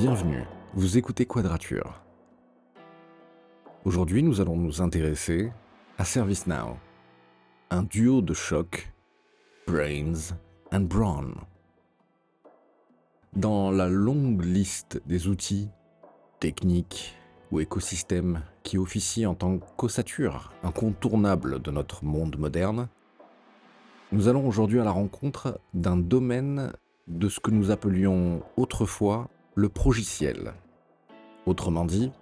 Bienvenue, vous écoutez Quadrature. Aujourd'hui, nous allons nous intéresser à ServiceNow, un duo de choc, Brains and Brawn. Dans la longue liste des outils, techniques ou écosystèmes qui officient en tant qu'ossature incontournable de notre monde moderne, nous allons aujourd'hui à la rencontre d'un domaine de ce que nous appelions autrefois le progiciel. Autrement dit,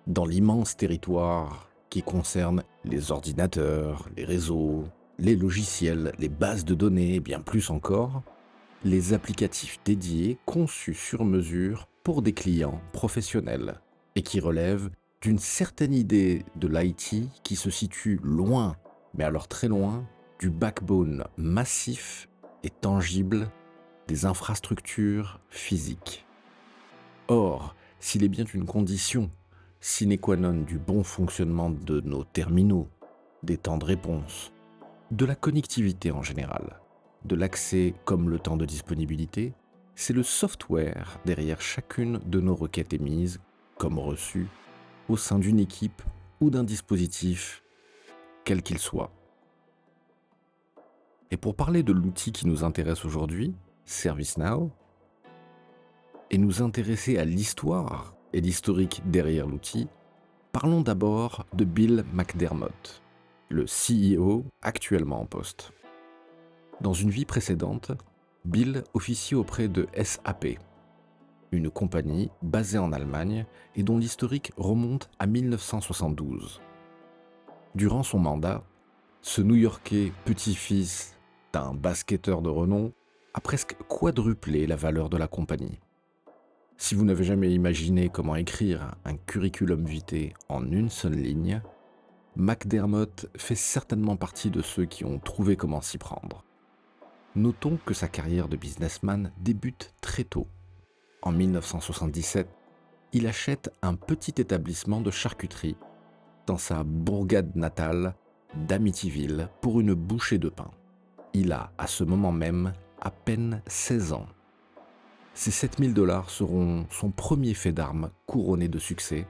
dans l'immense territoire qui concerne les ordinateurs, les réseaux, les logiciels, les bases de données et bien plus encore, les applicatifs dédiés conçus sur mesure pour des clients professionnels et qui relèvent d'une certaine idée de l'IT qui se situe loin, mais alors très loin, du backbone massif et tangible des infrastructures physiques. Or, s'il est bien une condition sine qua non du bon fonctionnement de nos terminaux, des temps de réponse, de la connectivité en général, de l'accès comme le temps de disponibilité, c'est le software derrière chacune de nos requêtes émises, comme reçues, au sein d'une équipe ou d'un dispositif, quel qu'il soit. Et pour parler de l'outil qui nous intéresse aujourd'hui, ServiceNow, et nous intéresser à l'histoire et l'historique derrière l'outil, parlons d'abord de Bill McDermott, le CEO actuellement en poste. Dans une vie précédente, Bill officiait auprès de SAP, une compagnie basée en Allemagne et dont l'historique remonte à 1972. Durant son mandat, ce New-Yorkais petit-fils d'un basketteur de renom a presque quadruplé la valeur de la compagnie. Si vous n'avez jamais imaginé comment écrire un curriculum vitae en une seule ligne, McDermott fait certainement partie de ceux qui ont trouvé comment s'y prendre. Notons que sa carrière de businessman débute très tôt. En 1977, il achète un petit établissement de charcuterie dans sa bourgade natale d'Amityville pour une bouchée de pain. Il a, à ce moment même, à peine 16 ans. Ces 7 000 $ seront son premier fait d'armes couronné de succès,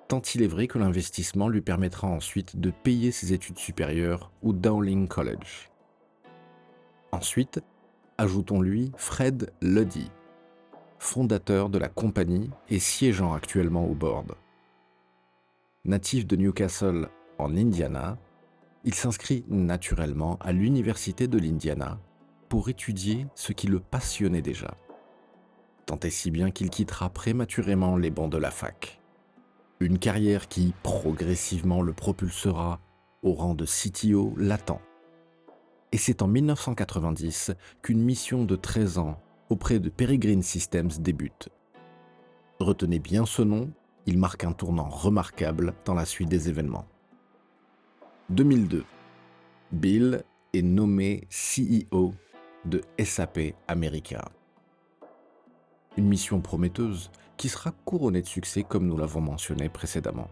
tant il est vrai que l'investissement lui permettra ensuite de payer ses études supérieures au Dowling College. Ensuite, ajoutons-lui Fred Luddy, fondateur de la compagnie et siégeant actuellement au board. Natif de Newcastle en Indiana, il s'inscrit naturellement à l'université de l'Indiana pour étudier ce qui le passionnait déjà. Tant et si bien qu'il quittera prématurément les bancs de la fac. Une carrière qui, progressivement, le propulsera au rang de CTO latent. Et c'est en 1990 qu'une mission de 13 ans auprès de Peregrine Systems débute. Retenez bien ce nom, il marque un tournant remarquable dans la suite des événements. 2002, Bill est nommé CEO de SAP America. Une mission prometteuse qui sera couronnée de succès comme nous l'avons mentionné précédemment.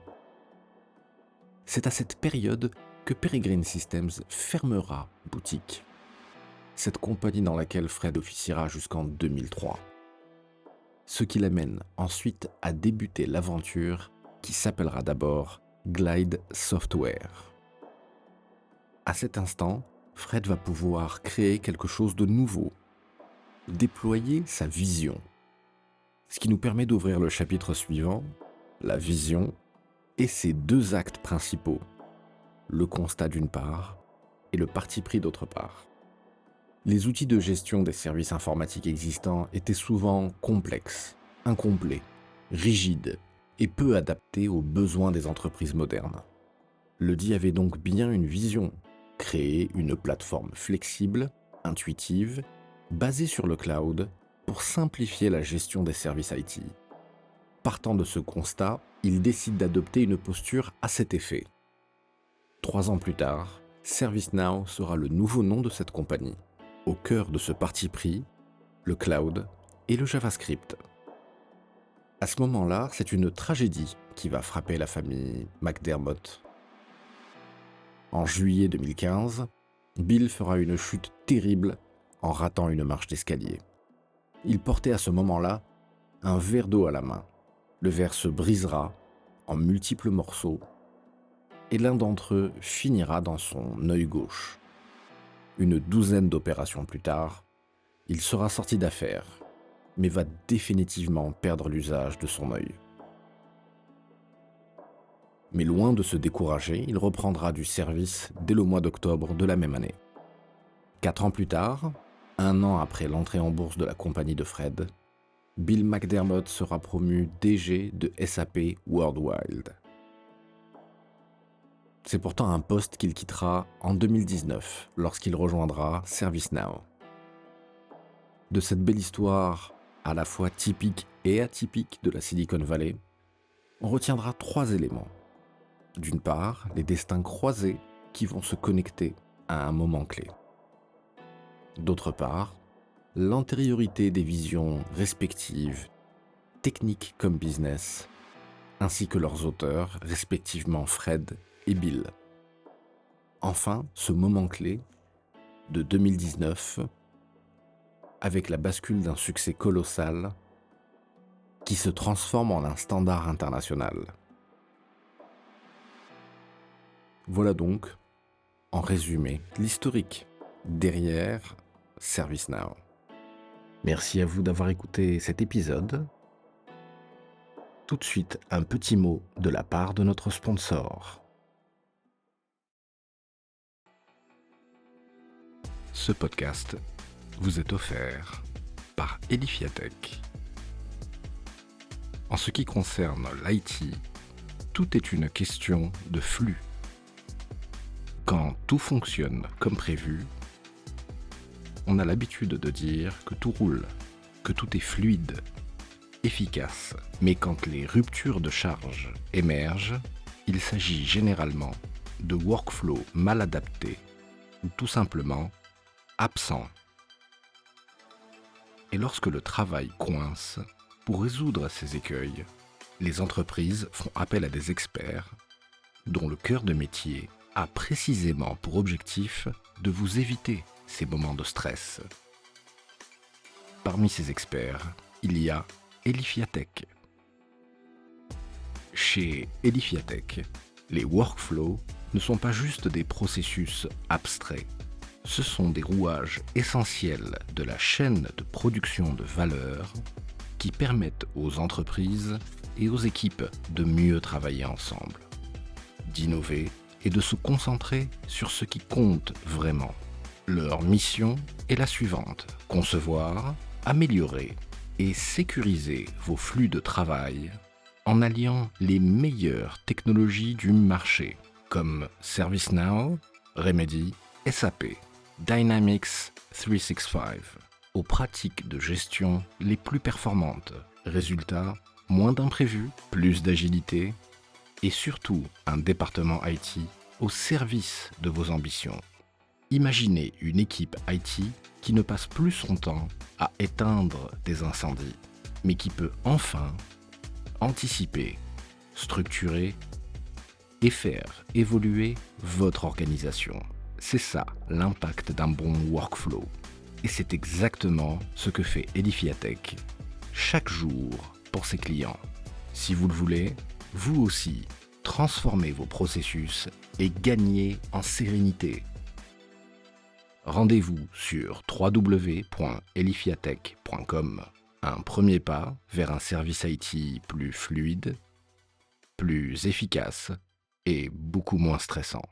C'est à cette période que Peregrine Systems fermera boutique, cette compagnie dans laquelle Fred officiera jusqu'en 2003. Ce qui l'amène ensuite à débuter l'aventure qui s'appellera d'abord Glide Software. À cet instant, Fred va pouvoir créer quelque chose de nouveau, déployer sa vision. Ce qui nous permet d'ouvrir le chapitre suivant, la vision, et ses deux actes principaux, le constat d'une part et le parti pris d'autre part. Les outils de gestion des services informatiques existants étaient souvent complexes, incomplets, rigides et peu adaptés aux besoins des entreprises modernes. Luddy avait donc bien une vision, créer une plateforme flexible, intuitive, basée sur le cloud, pour simplifier la gestion des services IT. Partant de ce constat, il décide d'adopter une posture à cet effet. 3 ans plus tard, ServiceNow sera le nouveau nom de cette compagnie. Au cœur de ce parti pris, le cloud et le JavaScript. À ce moment-là, c'est une tragédie qui va frapper la famille McDermott. En juillet 2015, Bill fera une chute terrible en ratant une marche d'escalier. Il portait à ce moment-là un verre d'eau à la main. Le verre se brisera en multiples morceaux et l'un d'entre eux finira dans son œil gauche. Une douzaine d'opérations plus tard, il sera sorti d'affaire, mais va définitivement perdre l'usage de son œil. Mais loin de se décourager, il reprendra du service dès le mois d'octobre de la même année. 4 ans plus tard, 1 an après l'entrée en bourse de la compagnie de Fred, Bill McDermott sera promu DG de SAP Worldwide. C'est pourtant un poste qu'il quittera en 2019 lorsqu'il rejoindra ServiceNow. De cette belle histoire à la fois typique et atypique de la Silicon Valley, on retiendra 3 éléments. D'une part, les destins croisés qui vont se connecter à un moment clé. D'autre part, l'antériorité des visions respectives, techniques comme business, ainsi que leurs auteurs, respectivement Fred et Bill. Enfin, ce moment clé de 2019, avec la bascule d'un succès colossal qui se transforme en un standard international. Voilà donc, en résumé, l'historique derrière ServiceNow. Merci à vous d'avoir écouté cet épisode. Tout de suite, un petit mot de la part de notre sponsor. Ce podcast vous est offert par Edifiatech. En ce qui concerne l'IT, tout est une question de flux. Quand tout fonctionne comme prévu, on a l'habitude de dire que tout roule, que tout est fluide, efficace. Mais quand les ruptures de charge émergent, il s'agit généralement de workflows mal adaptés ou tout simplement absents. Et lorsque le travail coince, pour résoudre ces écueils, les entreprises font appel à des experts dont le cœur de métier a précisément pour objectif de vous éviter ces moments de stress. Parmi ces experts, il y a Edifiatech. Chez Edifiatech, les workflows ne sont pas juste des processus abstraits. Ce sont des rouages essentiels de la chaîne de production de valeur qui permettent aux entreprises et aux équipes de mieux travailler ensemble, d'innover et de se concentrer sur ce qui compte vraiment. Leur mission est la suivante: concevoir, améliorer et sécuriser vos flux de travail en alliant les meilleures technologies du marché comme ServiceNow, Remedy, SAP, Dynamics 365 aux pratiques de gestion les plus performantes. Résultat, moins d'imprévus, plus d'agilité et surtout un département IT au service de vos ambitions. Imaginez une équipe IT qui ne passe plus son temps à éteindre des incendies, mais qui peut enfin anticiper, structurer et faire évoluer votre organisation. C'est ça l'impact d'un bon workflow. Et c'est exactement ce que fait Edifiatech chaque jour pour ses clients. Si vous le voulez, vous aussi, transformez vos processus et gagnez en sérénité. Rendez-vous sur www.edifiatech.com. Un premier pas vers un service IT plus fluide, plus efficace et beaucoup moins stressant.